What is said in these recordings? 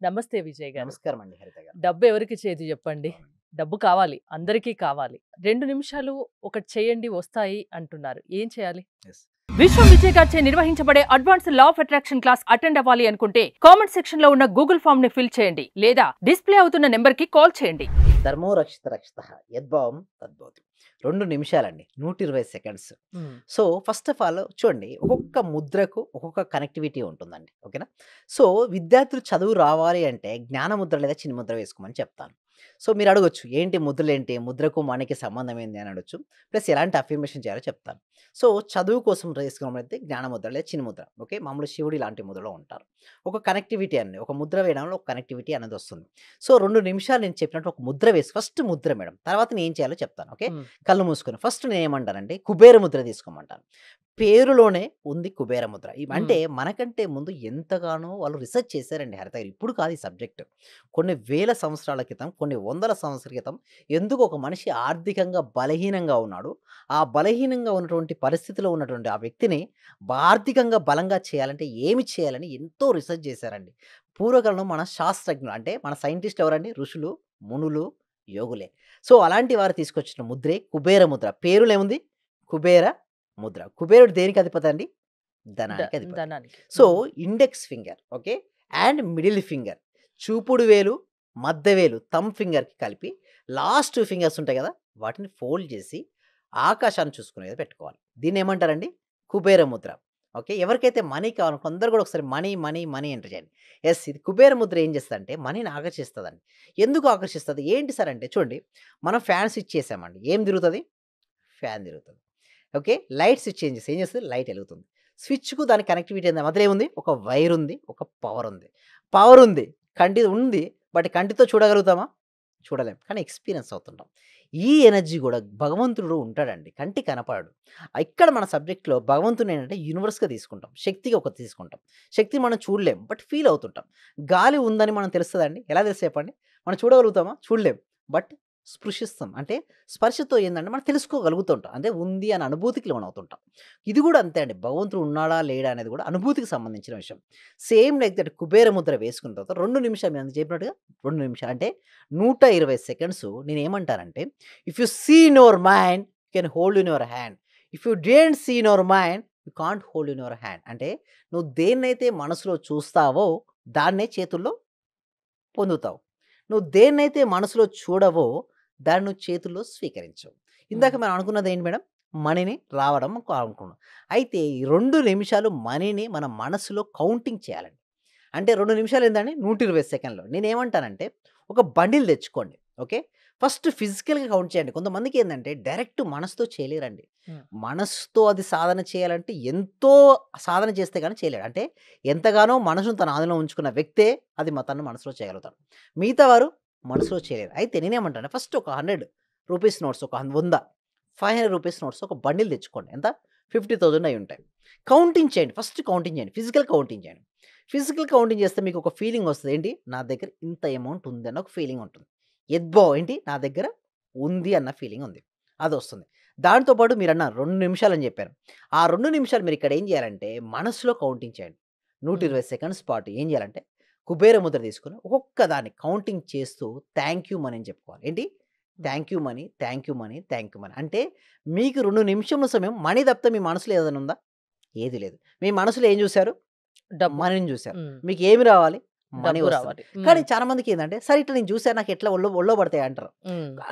నమస్తే విజయ్ గారు. నమస్కారం అండి హరిత గారు. డబ్బు ఎవరికి చేతి చెప్పండి? అవునండి. డబ్బు కావాలి. అందరికీ కావాలి. 2 నిమిషాలు ఒకటి చేయండి వస్తాయి అంటున్నారు. ఏం చేయాలి? యెస్. విశ్వం విజయ్ గారిచే నిర్వహించబడే advance law of attraction class attend అవ్వాలి అనుకుంటే కామెంట్ సెక్షన్ లో ఉన్న గూగుల్ ఫామ్ ని ఫిల్ చేయండి లేదా డిస్ప్లే అవుతున్న నెంబర్ కి కాల్ చేయండి. ధర్మో రక్షిత రక్షిత యద్భావం తద్భవతి. 2 నిమిషాలండి. 120 seconds. So, first of all చూడండి, ఒక్కొక్క ముద్రకు ఒక్కొక్క కనెక్టివిటీ ఉంటుందండి. ఓకేనా? సో, విద్యార్థులు చదువు రావాలి అంటే జ్ఞాన ముద్ర లేదా చిన్న ముద్ర వేసుకోమని చెప్తాను. సో, మీరు అడగొచ్చు, ఏంటి ముద్రలేంటి? ముద్రకు మనకి సంబంధం ఏంది అని అడగొచ్చు. ప్లస్ ఎలాంటి అఫర్మేషన్ చేయాలో చెప్తాను. సో, చదువు కోసం వేసుకోవడమైతే జ్ఞాన ముద్ర లేదా చిన్న ముద్ర. ఓకే? మామూలు శివుడు ఇలాంటి ముద్రలో ఉంటారు. ఒక కనెక్టివిటీ అండి. ఒక ముద్ర వేయడంలో ఒక కనెక్టివిటీ అనేది వస్తుంది. సో, 2 నిమిషాలు నేను చెప్పినట్టు ఒక ముద్ర వేసి ఫస్ట్ ముద్ర మేడం. తర్వాత నేను ఏం చేయాలో చెప్తాను. ఓకే? కళ్ళు మూసుకొని ఫస్ట్ నేనేమంటానంటే కుబేర ముద్ర తీసుకోమంటాను. పేరులోనే ఉంది కుబేర ముద్ర. అంటే మనకంటే ముందు ఎంతగానో వాళ్ళు రిసర్చ్ చేశారండి హరిత గారు. ఇప్పుడు కాదు ఈ సబ్జెక్ట్. కొన్ని వేల సంవత్సరాల క్రితం, కొన్ని వందల సంవత్సరాల క్రితం ఎందుకు ఒక మనిషి ఆర్థికంగా బలహీనంగా ఉన్నాడు. ఆ బలహీనంగా ఉన్నటువంటి పరిస్థితిలో ఉన్నటువంటి ఆ వ్యక్తిని ఆర్థికంగా బలంగా చేయాలంటే ఏమి చేయాలని ఎంతో రిసర్చ్ చేశారండి. పూర్వకాలంలో మన శాస్త్రజ్ఞులు అంటే మన సైంటిస్ట్ ఎవరండి? ఋషులు, మునులు, యోగులే. సో, అలాంటి వారు తీసుకొచ్చిన ముద్రే కుబేర ముద్ర. పేరులో ఏముంది? కుబేర ముద్ర. కుబేరుడు దేనికి అధిపతి అండి? ధనానికి అధిపతి. ధనానికి. So, index finger okay? And middle finger, చూపుడు వేలు, మధ్య వేలు, థంబ్ ఫింగర్‌కి కలిపి లాస్ట్ 2 ఫింగర్స్ ఉంటాయి కదా! వాటిని ఫోల్డ్ చేసి ఆకాశాన్ని చూసుకునేది పెట్టుకోవాలి. దీన్ని ఏమంటారండి? కుబేర ముద్ర. ఓకే? ఎవరికైతే మనీ కావాలో అందరూ కూడా ఒకసారి మనీ, మనీ, మనీ ఎంటర్ చేయండి. యెస్, ఇది కుబేర ముద్ర ఏం చేస్తదంటే మనీని ఆకర్షిస్తదండి. ఎందుకు ఆకర్షిస్తది? ఏంటి సార్ అంటే చూడండి, మనం ఫ్యాన్ స్విచ్ చేసామండి. ఏం తిరుగుతది? ఫ్యాన్ తిరుగుతది. ఓకే? లైట్ స్విచ్ చేంజ్ చేస్తే ఏం చేస్తది? లైట్ ఎలుగుతుంది. స్విచ్‌కు దాని కనెక్టివిటీ ఏంది? మధ్యలో ఏముంది? ఒక వైర్ ఉంది. ఒక పవర్ ఉంది. పవర్ ఉంది. కంటి ఉంది. బట్ కంటితో చూడగలుగుతామా? చూడలేం. కానీ ఎక్స్‌పీరియన్స్ అవుతుంటాం. ఈ ఎనర్జీ గూడా భగవంతుడు ఉంటాడండి. కంటికి కనపడడు. ఇక్కడ మన సబ్జెక్ట్‌లో భగవంతుడిని ఏంటంటే యూనివర్స్‌గా తీసుకుంటాం. శక్తిగా ఒకటి తీసుకుంటాం. శక్తిని మనం చూడలేం. బట్ ఫీల్ అవుతుంటాం. గాలి ఉందని మనం తెలుస్తదండి. ఎలా తెలుసు చెప్పండి? మనం చూడగలుగుతామా? చూడలేం. బట్ స్పృశిస్తాం. అంటే స్పర్శతో ఏందంటే మనం తెలుసుకోగలుగుతుంటాం. అంటే ఉంది అనే అనుభూతికి లోనవుతుంటాం. ఇది గూడా అంతే అండి. భగవంతుడు ఉన్నాడా? లేడా? అనేది గూడా అనుభూతికి సంబంధించిన విషయం. Same like that Kubera Mudra వేసుకున్న తర్వాత 2 నిమిషాలు నేను చెప్పినట్టుగా 2 నిమిషాలు అంటే 120 సెకండ్స్ నేనేమంటానంటే, if you see in your mind you can hold in your hand. If you don't see in your mind you can't hold in your hand. అంటే నువ్వు దేన్నైతే మనసులో చూస్తావో దాన్నే చేతుల్లో పొందుతావు. నువ్వు దేన్నైతే మనసులో చూడవో దాన్ని నువ్వు చేతుల్లో స్వీకరించవు. ఇందాక మనం అనుకున్నది ఏంటి మేడం? మనీని రావడం అనుకున్నాం. అయితే ఈ 2 నిమిషాలు మనీని మన మనసులో కౌంటింగ్ చేయాలండి. అంటే 2 నిమిషాలు ఏందండి? 120 సెకన్లు. నేనేమంటానంటే ఒక బండిల్ తెచ్చుకోండి. ఓకే? ఫస్ట్ ఫిజికల్‌గా కౌంట్ చేయండి. కొంతమందికి ఏందంటే డైరెక్ట్ మనసుతో చేయలేరండి. మనసుతో అది సాధన చేయాలంటే ఎంతో సాధన చేస్తే గాని చేయలేడు. అంటే ఎంతగానో మనసును తన ఆధీనంలో ఉంచుకున్న వ్యక్తే అది తను మనసులో చేయగలుగుతాడు. మిగతా వారు మనసులో చేయలేరు. అయితే నేనేమంటాను ఫస్ట్ ఒక 100 రూపీస్ నోట్స్, ఒక 100, 500 రూపీస్ నోట్స్ ఒక బండిల్ తెచ్చుకోండి. ఎంత? 50,000 అయ్యుంటాయి. కౌంటింగ్ చేయండి. ఫస్ట్ కౌంటింగ్ చేయండి. ఫిజికల్ కౌంటింగ్ చేయండి. ఫిజికల్ కౌంటింగ్ చేస్తే మీకు ఒక ఫీలింగ్ వస్తది. ఏంటి? నా దగ్గర ఇంత అమౌంట్ ఉంది అన్న ఒక ఫీలింగ్ ఉంటుంది. ఏంటి? నా దగ్గర ఉంది అన్న ఫీలింగ్ ఉంది. అదొస్తుంది. దాంతో పాటు మీరన్నారు 2 నిమిషాలని చెప్పారు. ఆ 2 నిమిషాలు మీరిక్కడ ఏం చేయాలంటే మనసులో కౌంటింగ్ చేయండి. 120 సెకండ్స్ పాటు ఏం చేయాలంటే కుబేర ముద్ర తీసుకొని ఒక్కొక్క దాన్ని కౌంటింగ్ చేస్తూ థాంక్ యూ మనీ అని చెప్పుకోవాలి. ఏంటి? Thank you money, thank you money, thank you money. అంటే మీకు 2 నిమిషముల సమయం మనీ తప్పితే మీ మనసులో ఏదైనా ఉందా? ఏది లేదు. మీ మనసులో ఏం చూసారు? డబ్బు. మనీని చూసారు. హ్మ్. మీకేమి రావాలి? మనీ డబ్బు వస్తుంది. రావాలి. కానీ చాలా మందికి ఏందంటే, సరే ఇట్లా నేను చూసాను నాకు ఎట్లా ఒళ్ళో పడతాయి అంటారు.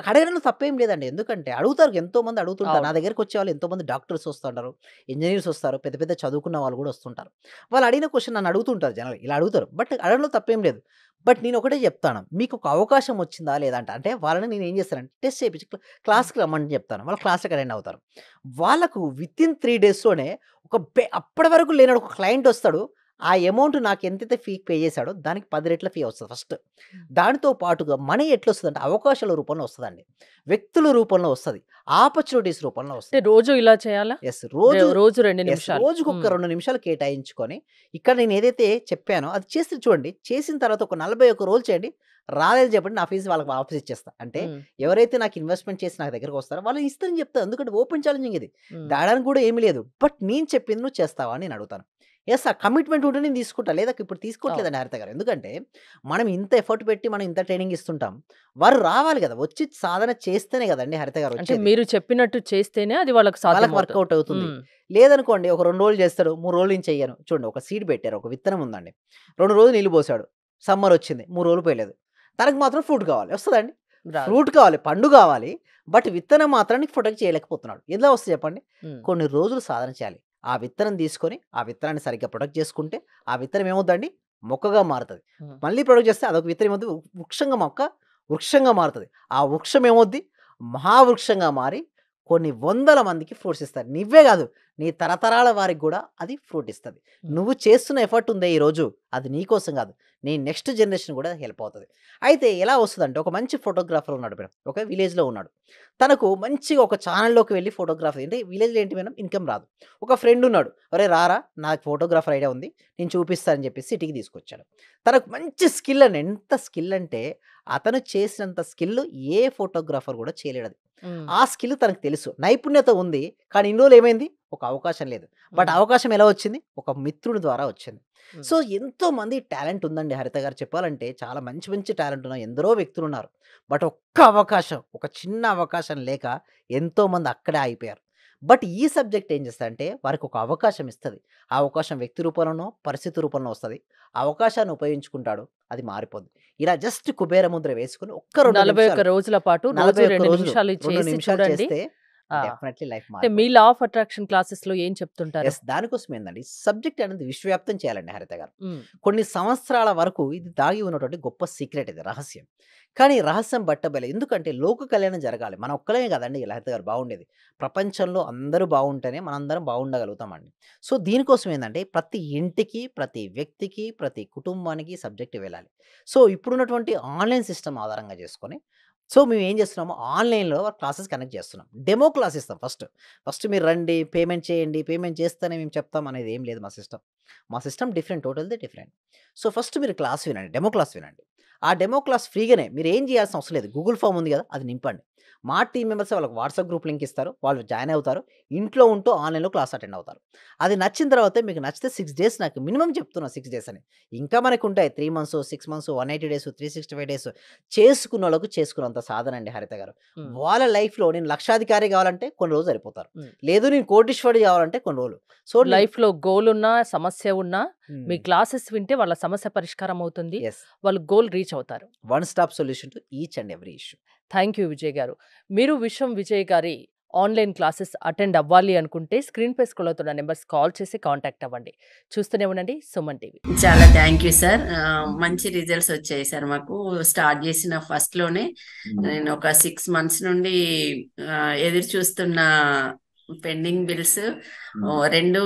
అడగడంలో తప్పేం లేదండి. ఎందుకంటే అడుగుతారు, ఎంతోమంది అడుగుతుంటారు. నా అవును. దగ్గరికొచ్చేవాళ్ళు ఎంతోమంది డాక్టర్స్ వస్తుంటారు, ఇంజినీర్స్ వస్తారు, పెద్ద పెద్ద చదువుకున్న వాళ్ళు కూడా వస్తుంటారు. వాళ్ళు అడిగిన క్వెషన్ నన్ను అడుగుతుంటారు జనాలు. ఇలా అడుగుతారు. బట్ అడగడంలో తప్పేం లేదు. బట్ నేను ఒకటే చెప్తాను. మీకు ఒక అవకాశం వచ్చిందా లేదా అంటే వాళ్ళని నేను ఏం చేస్తానంటే టెస్ట్ చేపించి క్లాస్‌కి రమ్మని చెప్తాను. వాళ్ళు క్లాస్‌కి అటెండ్ అవుతారు. వాళ్ళకు వితిన్ 3 డేస్‌లోనే ఒక అప్పటి వరకు లేనోడు ఒక క్లయింట్ వస్తాడు. ఆ అమౌంట్ నాకు ఎంతైతే ఫీ పే చేశాడో దానికి 10 రెట్ల ఫీ వస్తది ఫస్ట్. దానితో పాటుగా మనీ ఎట్లొస్తదంటే అవకాశాల రూపంలో వస్తదండి. వ్యక్తుల రూపంలో వస్తది. ఆపర్చునిటీస్ రూపంలో అంటే వస్తది. రోజు ఇలా చేయాలా? యెస్. రోజు రోజు 2 యెస్. నిమిషాలు. రోజుకొక 2 నిమిషాలు కేటాయించుకొని, ఇక్కడ నేను ఏదైతే చెప్పానో అది చేసి చూడండి. చేసిన తర్వాత ఒక 41 రోజులు చేయండి. రాలేదు చెప్పండి, నా ఫీస్ వాళ్ళకి వాపస్ ఇచ్చేస్తా. అంటే ఎవరైతే నాకు ఇన్వెస్ట్‌మెంట్ చేసి నా దగ్గరకొస్తారో వాళ్ళని ఇస్తానని చెప్తా. ఎందుకంటే ఓపెన్ ఛాలెంజింగ్ ఇది. దాడానికి కూడా ఏమీ లేదు. బట్ నేను చెప్పింది నువ్వు చేస్తావా అని నేను అడుగుతాను. యెస్. ఆ కమిట్మెంట్ ఉంటే నేను తీసుకుంటా. లేదా ఇప్పుడు అవును. తీసుకోవట్లేదండి హరిత గారు. ఎందుకంటే మనం ఇంత ఎఫర్ట్ పెట్టి మనం ఇంత ట్రైనింగ్ ఇస్తుంటాం. వారు రావాలి గదా! వచ్చి సాధన చేస్తేనే గదండీ హరిత గారు అంటే వచ్చేది. మీరు చెప్పినట్టు చేస్తేనే అది వాళ్ళకి వాళ్ళకి సాధ్యమవుతుంది. వర్కౌట్ అవుతుంది. హ్మ్. లేదనుకోండి ఒక 2 రోజులు చేస్తాడు. 3 రోజులు నేను చెయ్యను. చూడండి ఒక సీడ్ పెట్టారు. ఒక విత్తనం ఉందండి. 2 రోజులు నీళ్లు పోసాడు. సమ్మర్ వచ్చింది. 3 రోజులు పోయలేదు. తనకు మాత్రం ఫ్రూట్ కావాలి. వస్తదండి? రాదు. ఫ్రూట్ కావాలి. పండు కావాలి. బట్ విత్తనం మాత్రానికి ప్రొటెక్ట్ చేయలేకపోతున్నాడు. ఎలా వస్తది చెప్పండి? హ్మ్. కొన్ని రోజులు సాధన చేయాలి. ఆ విత్తనం తీసుకొని, ఆ విత్తనాన్ని సరిగ్గా ప్రొటెక్ట్ చేసుకుంటే, ఆ విత్తనం ఏమవుద్దండి? మొక్కగా మారుతది. హ్మ్. మళ్ళీ ప్రొటెక్ట్ చేస్తే అదొక విత్తనం ఏమవుద్ది? వృక్షంగా మారుతది. ఆ వృక్షం ఏమవుద్ది? మహావృక్షంగా మారి కొన్ని వందల మందికి ఫ్రూట్స్ ఇస్తది. నువ్వే గాదు, నీ తరతరాల వారికి గూడా అది ఫ్రూట్ ఇస్తది. హ్మ్. నువ్వు చేస్తున్న ఎఫర్ట్ ఉందే ఈరోజు, అది నీ కోసం గాదు. నీ నెక్స్ట్ జనరేషన్ గూడా హెల్ప్ అవుతది. అయితే ఎలా వస్తదంటే, ఒక మంచి ఫోటోగ్రాఫర్ ఉన్నాడు మేడం. ఒక విలేజ్‌లో ఉన్నాడు. తనకు మంచిగా ఒక ఛానెల్‌లోకి వెళ్లి ఫోటోగ్రఫీ అంటే విలేజ్‌లో ఏంటి మేడం ఇన్‌కమ్ రాదు. ఒక ఫ్రెండ్ ఉన్నాడు. "అరేయ్! రారా నాకు ఫోటోగ్రాఫర్ ఐడియా ఉంది. నేను చూపిస్తా" అని చెప్పేసి సిటీకి తీసుకొచ్చాడు. తనకు మంచి స్కిల్ అండి. ఎంత స్కిల్ అంటే, అతను చేసినంత స్కిల్ ఏ ఫోటోగ్రాఫర్ గూడా చేయలేడది. హ్మ్. ఆ స్కిల్ తనకు తెలుసు. నైపుణ్యత ఉంది. కానీ ఇన్ని రోజులు ఏమైంది? ఒక అవకాశం లేదు. బట్ హ్మ్. అవకాశం ఎలా వచ్చింది? ఒక మిత్రుడి ద్వారా వచ్చింది. హ్మ్. సో, ఎంతోమంది టాలెంట్ ఉందండి హరిత గారు. చెప్పాలంటే చాలా మంచి మంచి టాలెంట్ ఉన్న ఎందరో వ్యక్తులున్నారు. బట్ ఒక్క అవకాశం, ఒక చిన్న అవకాశం లేక ఎంతోమంది అక్కడే ఆగిపోయారు. బట్ ఈ సబ్జెక్ట్ ఏం చేస్తదంటే వారికి ఒక అవకాశం ఇస్తది. ఆ అవకాశం వ్యక్తి రూపంలోనో, పరిస్థితి రూపంలో వస్తది. ఆ అవకాశాన్ని ఉపయోగించుకుంటాడు. అది మారిపోద్ది. ఇలా జస్ట్ కుబేర ముద్ర వేసుకొని ఒక్క 2 41 నిమిషాలు, రోజుల పాటు రోజు 41 2 రోజులు, నిమిషాలు 2 చేసి నిమిషాలు చూడండి. చేస్తే ఆ! డెఫినైట్‌లీ లైఫ్ అంటే మీ మారిపోద్ది. లా ఆఫ్ అట్రాక్షన్ క్లాసెస్‌లో ఏం చెప్తుంటారు? యెస్. దానికోసం ఏందండి సబ్జెక్ట్ అనేది విశ్వవ్యాప్తం చేయాలండి హరిత గారు. హ్మ్. కొన్ని సంవత్సరాల వరకు ఇది దాగి ఉన్నటువంటి గొప్ప సీక్రెట్ ఇది రహస్యం. కానీ రహస్యం బట్టబయలే. ఎందుకంటే లోక కళ్యాణం జరగాలి. మన ఒక్కలమే కాదండి లలిత గారు బాగుండేది. ప్రపంచంలో అందరూ బాగుంటేనే మనందరం బాగుండగలుగుతామండి. సో, దీనికోసం ఏందంటే ప్రతి ఇంటికి, ప్రతి వ్యక్తికి, ప్రతి కుటుంబానికి సబ్జెక్ట్ వెళ్ళాలి. సో, ఇప్పుడున్నటువంటి ఆన్‌లైన్ సిస్టమ్ ఆధారంగా చేసుకొని సో, మేమేం చేస్తున్నాము ఆన్‌లైన్‌లో క్లాసెస్ కండక్ట్ చేస్తున్నాం. డెమో క్లాస్ ఇస్తాం ఫస్ట్. ఫస్ట్ మీరు రండి, పేమెంట్ చేయండి, పేమెంట్ చేస్తేనే మేము చెప్తాం అనేది ఏం లేదు మా సిస్టమ్. మా సిస్టమ్ డిఫరెంట్. టోటల్‌ది డిఫరెంట్. సో, ఫస్ట్ మీరు క్లాస్ వినండి. డెమో క్లాస్ వినండి. ఆ డెమో క్లాస్ ఫ్రీగానే. మీరేం చేయాల్సిన అవసరం లేదు. గూగుల్ ఫార్మ్ ఉంది కదా! అది నింపండి. మా టీమ్ మెంబర్సే వాళ్ళకి వాట్సాప్ గ్రూప్ లింక్ ఇస్తారు. వాళ్ళు జాయిన్ అవుతారు. ఇంట్లో ఉంటూ ఆన్‌లైన్‌లో క్లాస్ అటెండ్ అవుతారు. అది నచ్చిన తర్వాత మీకు నచ్చితే 6 డేస్ నాకు మినిమమ్ చెప్తున్నా 6 డేస్ అని. ఇంకా మనకుంటాయి 3 మంత్స్, 6 మంత్స్, 180 డేస్, 365 డేస్ చేసుకున్నోళ్ళకు చేసుకున్నంత సాధన అండి హరిత గారు. హ్మ్. వాళ్ళ లైఫ్‌లో నేను లక్షాధికారి కావాలంటే కొన్ని రోజులు సరిపోతారు. హ్మ్. లేదు నేను కోటీశ్వరుడు కావాలంటే కొన్ని రోజులు. సో, నేను లైఫ్‌లో గోల్ ఉన్నా, సమస్య ఉన్నా మీ హ్మ్. క్లాసెస్ వింటే వాళ్ళ సమస్య పరిష్కారం అవుతుంది. యెస్. వాళ్ళు గోల్ రీచ్ అవుతారు. One stop solution to each and every issue. Thank you Vijay గారు. మీరు విశ్వం విజయ్ గారి ఆన్‌లైన్ క్లాసెస్ అటెండ్ అవ్వాలి అనుకుంటే స్క్రీన్‌పై స్క్రోల్ అవుతున్న నంబర్స్ కాల్ చేసి కాంటాక్ట్ అవ్వండి. చూస్తూనే ఉండండి సుమన్ టీవీ. చాలా థ్యాంక్ యూ సార్. మంచి రిజల్ట్స్ వచ్చాయి సార్ మాకు. స్టార్ట్ చేసిన ఫస్ట్‌లోనే నేను ఒక 6 మంత్స్ నుండి ఎదురు చూస్తున్న పెండింగ్ బిల్స్ 2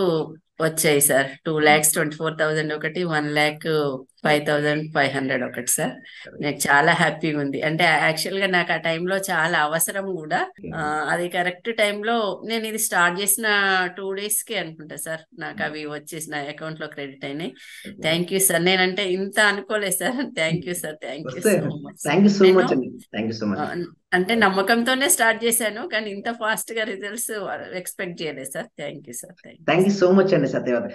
వచ్చాయి సార్. 2,24,000 ఒకటి, 1,05,500 ఒకటి సార్. నాకు చాలా హ్యాపీగా ఉంది. అంటే యాక్చువల్గా నాకు ఆ టైంలో చాలా అవసరం కూడా. అది కరెక్ట్ టైంలో నేను ఇది స్టార్ట్ చేసిన 2 డేస్కి అనుకుంటా సార్ నాకు అవి వచ్చేసి నా అకౌంట్లో క్రెడిట్ అయినాయి. Thank you sir. నేనంటే ఇంత అనుకోలేదు sir. Thank you sir. Thank you so much. Thank you so నేను మచ్ అండి. Thank you so much. అంటే నమ్మకంతోనే స్టార్ట్ చేశాను, కానీ ఇంత ఫాస్ట్ గా రిజల్ట్స్ ఎక్స్పెక్ట్ చేయలేదు sir. Thank you sir. Thank you so much అండి సత్యవతి.